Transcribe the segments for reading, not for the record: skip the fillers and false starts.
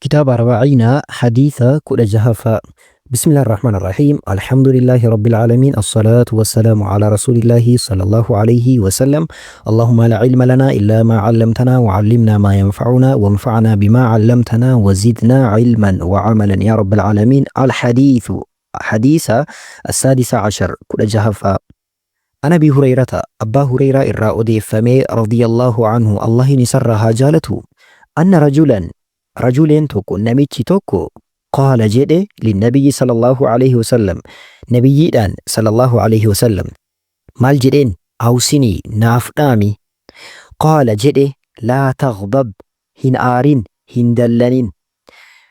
كتاب 40 حديث كل جهفاء. بسم الله الرحمن الرحيم. الحمد لله رب العالمين، الصلاة والسلام على رسول الله صلى الله عليه وسلم. اللهم لا علم لنا إلا ما علمتنا وعلمنا ما ينفعنا وانفعنا بما علمتنا وزدنا علما وعملا يا رب العالمين. الحديث حديث السادس عشر كل جهفاء. أنا أبي هريرة أبا هريرة إرى فمي رضي الله عنه الله نسرها جالته أن رجلين توكو نميتشي توكو قال جده للنبي صلى الله عليه وسلم نبي دان صلى الله عليه وسلم مال جدين أوسني نافنامي. قال جده لا تغضب هن آرين هن دلنين.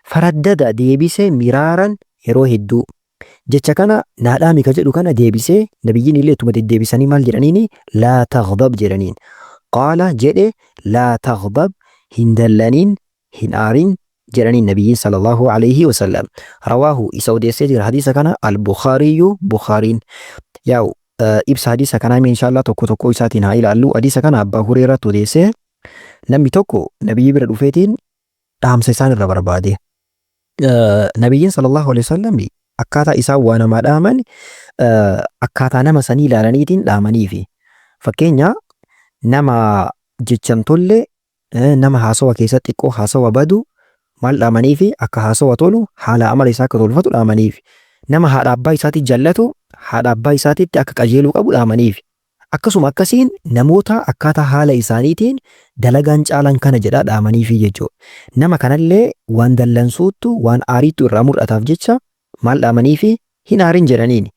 فردد ديبسي مرارا يروه الدو jecha kana naadhaami ka jedhu kana deebisee nabiyyiin illee ittuma deddeebisanii maal jedhaniini laa taghdab jedhaniin. qaala jedhe laa taghdab hin dallaniin hin aarin jedhaniin nabiyyiin sallallahu alayhi wasallam. rawaahu isa odeessee jira hadiisa kana al-Bukhaariyyu Bukhaariin. yaa'u ibsa hadiisa kanaa mee inshaallah tokko tokko isaatiin haa ilaallu. hadiisa kana abbaa Hureeraatu odeessee namni tokko nabiyyi bira dhufeetiin dhaamsa isaan irra barbaade. nabiyyiin sallallahu alayhi wasallam akkaataa isaan waa namaa dhaaman akkaataa nama sanii ilaalaniitiin dhaamaniifi. Fakkeenya nama jechan tolle nama haasawa keessatti xiqqoo haasawa badu maal dhaamaniifi akka haasawa tolu haala amala isaa akka tolfatu dhaamaniifi. Nama haadha abbaa isaatti jallatu haadha abbaa isaatitti akka qajeeluu qabu dhaamaniifi. Akkasuma akkasiin namoota akkaataa haala isaaniitiin dalagaan caalan kana jedhaa dhaamaniifi jechuudha. Nama kanallee waan dallansuuttu waan aariittu irraa mudhataaf jecha maal dhaamaniifi hin aarin jedhaniin.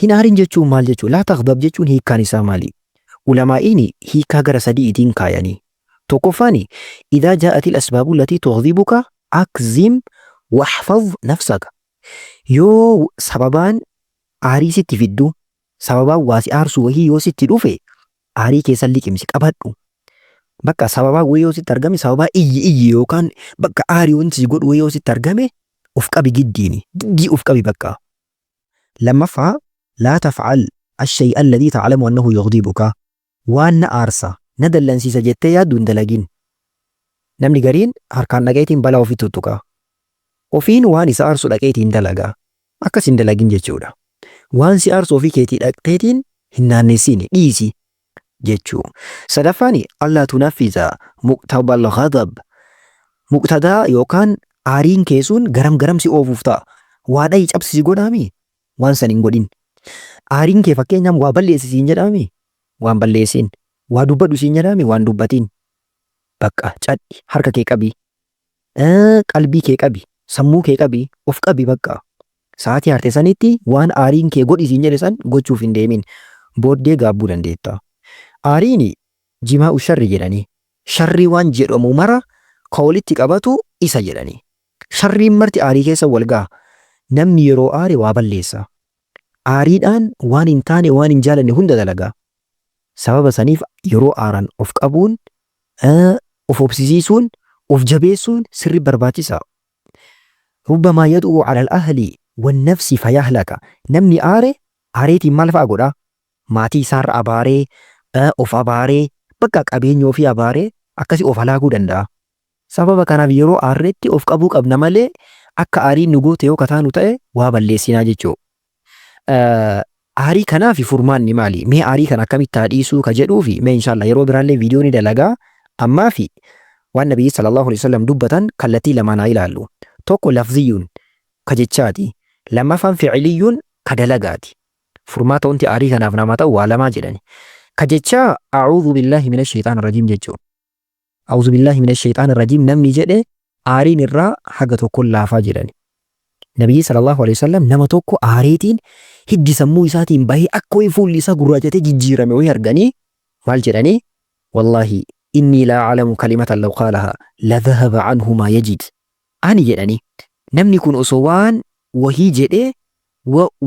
Hin aarin jechuun maal jechuun laa taghdab jechuun hiikkaan isaa maali? Ulamaa'iin hiikaa gara sadiitiin kaayanii. tokkoffaani idaa jaa'atil asbaabu latii tughdibuka akzim waxfadh nafsaka. yoo sababaan aarii sitti fiddu sababaan waasi aarsuu wahii yoo sitti dhufe aarii keessan liqimsi qabadhu. Bakka sababaa wayii yoo sitti argame sababaa iyyi yookaan bakka aarii wanti godhu wayii yoo sitti argame of qabi giddii of qabi bakka. lammaffaa laa tafcal الشيء الذي تعلم أنه يغضبك waan aarsa na dallansiisa jettee yaaddu hin dalagin. Namni gariin harkaan dhaqeetiin balaa ofii tuttuqa. Ofiin waan isa aarsu dhaqeetiin dalaga. Akkas hin dalagin jechuudha. Waan si aarsu ofii keetii dhaqxeetiin hin naanneessiin dhiisi jechuu. Sadaffaani allaa tunaffiza muqtabal ghadab. Muqtadaa yookaan aariin keessuun garam si oofuuf ta'a. Waa dhayi cabsisi godhaami waan san hin godhin. Aariin kee fakkeenyaaf waa balleessisiin jedhaami waan balleessin. Waa dubbadhu siin jedhaami waan dubbatiin. Bakka cadhi harka kee qabi. Qalbii kee qabi. Sammuu kee qabi. Of qabi bakka. Sa'aatii harte sanitti waan aariin kee godhi siin jedhe san gochuuf hin deemin. Booddee gaabbuu dandeetta. Aariin jimaa sharri jedhanii. Sharri waan jedhamu mara ka walitti qabatu isa jedhanii. Sharriin marti aarii keessa wal ga'a. Namni yeroo aare waa balleessa. Aariidhaan waan hin taane waan hin jaalanne hunda dalaga. Sababa saniif yeroo aaran of qabuun of obsisiisuun of jabeessuun sirri barbaachisa. Rubbamaa yad'uu cala al-ahli wannafsi fayahlaka. Namni aare aareetiin maal fa'a godha? Maatii isaarra abaaree of abaaree bakka qabeenya ofii abaaree akkasi of halaaguu danda'a. Sababa kanaaf yeroo aarreetti of qabuu qabna malee akka aariin nu goote yoo kataanu ta'e waa balleessinaa jechuudha. Aarii kanaaf furmaanni maali? Mee aarii kana akkamitti haadhiisuu ka jedhuufi mee inshaallah yeroo biraallee viidiyoo ni dalagaa. Ammaa fi waan nabiyyi sallallahu alaihi wasallam dubbatan kallattii lamaan haa ilaallu. Tokko lafziyyuun ka jechaati. Lammaffaan fi'iliyyuun ka dalagaati. Furmaata wanti aarii kanaaf nama ta'u waa lamaa jedhani. Ka jechaa a'uudhu billahi minash shayxaanir rajiim jechuudha. A'uudhu billahi minash shayxaanir rajiim namni jedhe aariin irraa haga tokko laafaa jedhani. Nabiyyi sallallahu alaihi wasallam nama tokko aariitiin hiddi sammuu isaatiin bahee akka wayii fuulli isaa gurraachatee jijjiirame wayii arganii maal jedhanii wallaahi inni laa aclamu kalimatan law qaalahaa la dhahaba canhu maa yajid. Ani jedhanii namni kun osoo waan wahii jedhee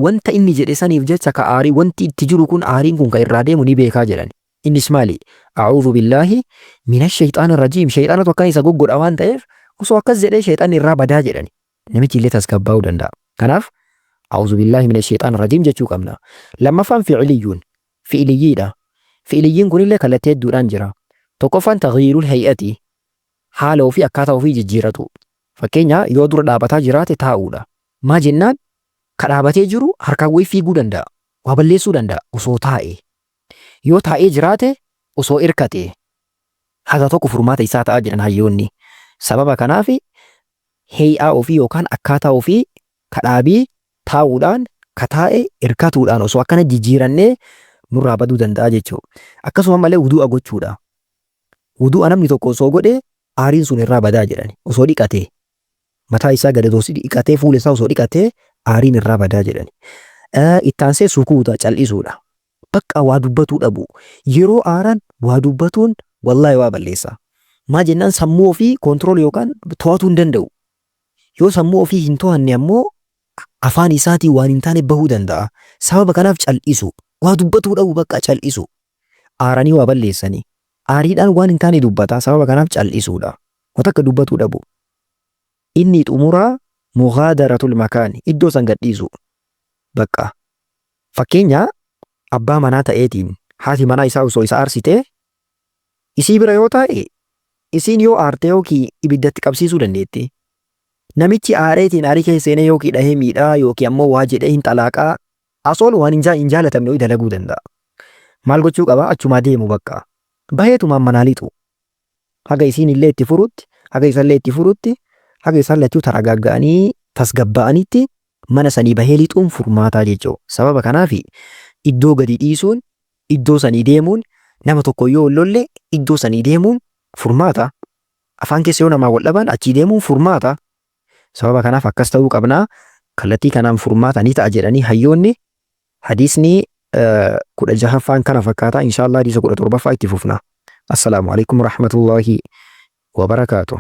wanta inni jedhe saniif jecha ka aarii wanti itti jiru kun aariin kun ka irraa deemu ni beekaa jedhani. Innis maali? A'uudhu billaahi minash shayxaanir rajiim. Shayxaanatu akkan isa goggodha waan ta'eef osoo akkas jedhee shayxaanni irraa badaa jedhani. Namichi illee tasgabbaa'uu danda'a. Kanaaf a'uudhu billaahi minash shayxaanir rajiim jechuu qabna. Lammaffaan fi'iliyyuun fi'iliyyiidha. Fi'iliyyiin kunillee kallattii hedduudhaan jira. Tokkoffaan taghiirul hay'ati haala ofii akkaataa ofii jijjiiratu. Fakkeenya yoo dura dhaabataa jiraate taa'uudha. Maa jennaan ka dhaabatee jiru harkaan wayii fiiguu danda'a. Waa balleessuu danda'a osoo taa'e. Yoo taa'ee jiraate osoo hirkate haga tokko furmaata isaa ta'aa jiran hayyoonni. Sababa kanaaf heeyaa ofii yookaan akkaataa ofii ka dhaabii taa'uudhaan ka taa'e hirkatuudhaan osoo akkana jijjiirannee nurraa baduu danda'a jechuudha. Akkasuma malee wuduu'a gochuudha. Wuduu'a namni tokko osoo godhe aariin sun irraa badaa jedhani. Osoo dhiqatee mataa isaa gadatoos dhiqatee fuula isaa osoo dhiqatee aariin irraa badaa jedhani. Ittaansee sukuuta cal'isuudha. Bakka waa dubbatuu dhabu. Yeroo aaran waa dubbatuun wallaahi waa balleessa. Maa jennaan sammuu ofii koontirool yookaan to'atuu hin danda'u. Yoo sammuu ofii hin to'anne ammoo afaan isaatii waan hin taane bahuu danda'a. Sababa kanaaf cal'isu. Waa dubbatuu dhabu bakka cal'isu. Aaranii waa balleessanii. Aariidhaan waan hin taane dubbata. Sababa kanaaf cal'isuudha. Wanta akka dubbatuu dhabu. Inni xumuraa mughaadaratul makaani. Iddoo san gadhiisu. Bakka. Fakkeenya abbaa manaa ta'eetiin haati manaa isaa osoo isa aarsitee isii bira yoo taa'e isiin yoo aarte yookiin ibiddatti qabsiisuu dandeetti. Namichi aareetiin aarii keessa seenee yookiin dhahee miidhaa yookiin ammoo waa jedhee hin xalaaqaa asool waan hin jaalatamne ho'i dalaguu danda'a. Maal gochuu qaba? Achumaa deemu bakka. Baheetumaan manaa lixu. Haga isiin illee itti furutti, haga isallee itti furutti, haga isaan lachuu taragagga'anii tasgabba'anitti mana sanii bahee lixuun furmaataa jechuudha. Sababa kanaaf iddoo gadi dhiisuun, iddoo sanii deemuun, nama tokko yoo lolle iddoo sanii deemuun furmaata. Afaan keessa yoo namaa wal dhaban achii deemuun furmaata. Sababa kanaaf akkas ta'uu qabnaa. Kallattii kanaan furmaata ni ta'a jedhanii hayyoonni. Hadiisni 16ffaan kana fakkaata. Inshaallah hadiisa 17ffaa itti fufna. Assalaamu alaikum warahmatullahi wabarakaatuh.